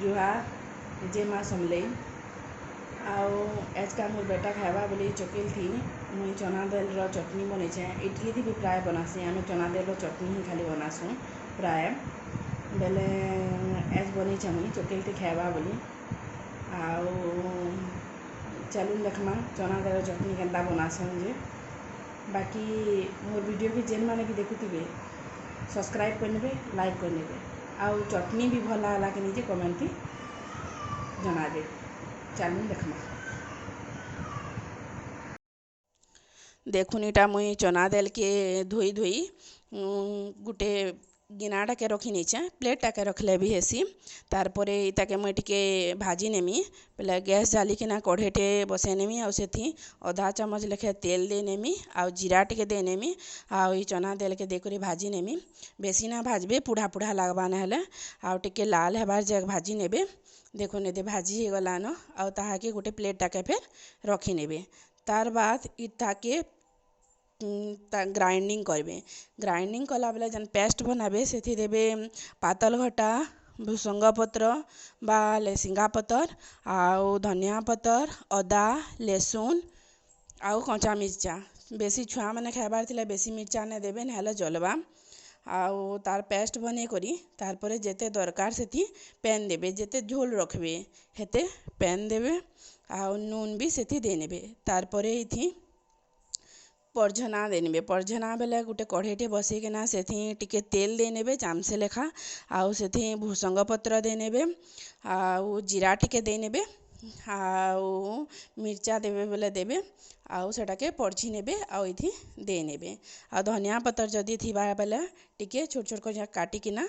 जुहार जे माँ समले आज का मोर बेटा खावा बोले चकेल थी मुई चना दाल चटनी बनईचे इडली थी भी प्राय बनासी आम चना दाल चटनी ही खाली बनासूँ प्राय बेले आज बनईचे मुई चकेल थी खावा बोली चलून देखमा चना दाल चटनी केन्ता बनासन जे बाकी मोर वीडियो की जेन माने भी देखुथिबे सब्सक्राइब करने लाइक करने आउ चटनी भी भल है कि नहीं कमेंट जनाबे। चलून देखमा देखुन इटा मुई चना दाल के धोई धोई गुटे गिनाटा के रखी नीचे प्लेटा के रखले भी हेसी तारपरे इताके मुई टिके भाजी नेमी पहले गैस जालिकिना कढ़ेटे बसै नेमी आउ सेथी आधा चम्मच लेखे तेल दे नेमी आउ जीरा टिके दे नेमी आउ ई चना दाल के देकरी भाजी नेमी बेसी ना भाजबे पुढ़ा पुढ़ा लागबा ना हेले आउ टिके लाल हेबार जग भाजी नेबे देखो ने भाजी हो गलान आउ ताहाके गोटे प्लेटा के फेर रखी नेबे तार बाद इताके ग्राइंडिंग करबे ग्राइंडिंग कला बेले जन पेस्ट बनाबे सेथि देबे पातल घटा भुसंग पत्र बा लेसिंगा पतर आउ धनिया पतर अदा लेसुन आउ कंचा मिर्चा बेसी छुआ मैंने खाइबार थिला बेसी मिर्चा ने देबे नहेले जलबा आउ तार पेस्ट बने करी तार परे जेते दरकार सेथि पैन देबे जेते झोल रखबे हेते पैन देबे आउ नून भी सेथि दे नेबे तार परे इथि परझना दे नेबे परझना बेले गोटे कढ़ेटे बसैकिना सेथि टिके तेल दे नेबे चामचे लेखा आउ सेथि भुसंग पत्र दे नेबे आउ जीरा टिके दे नेबे आउ मिर्चा देबे बेले देबे आउ सेटाके परझी नेबे आउ इथि दे नेबे आउ धनिया पत्र जदि थिबा बेले टिके छोट छोट कर काटिकिना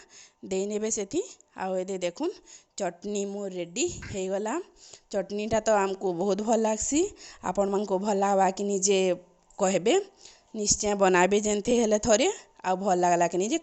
दे नेबे सेथि आउ एदे देखुन चटनी मोर रेडी हे गला चटनीटा तो आमको बहुत भल लागसी आपण मानको भल लागबा कि निजे कहबे निश्चय बनाबे जेनते हेले थरे आ भल लागला कि निजे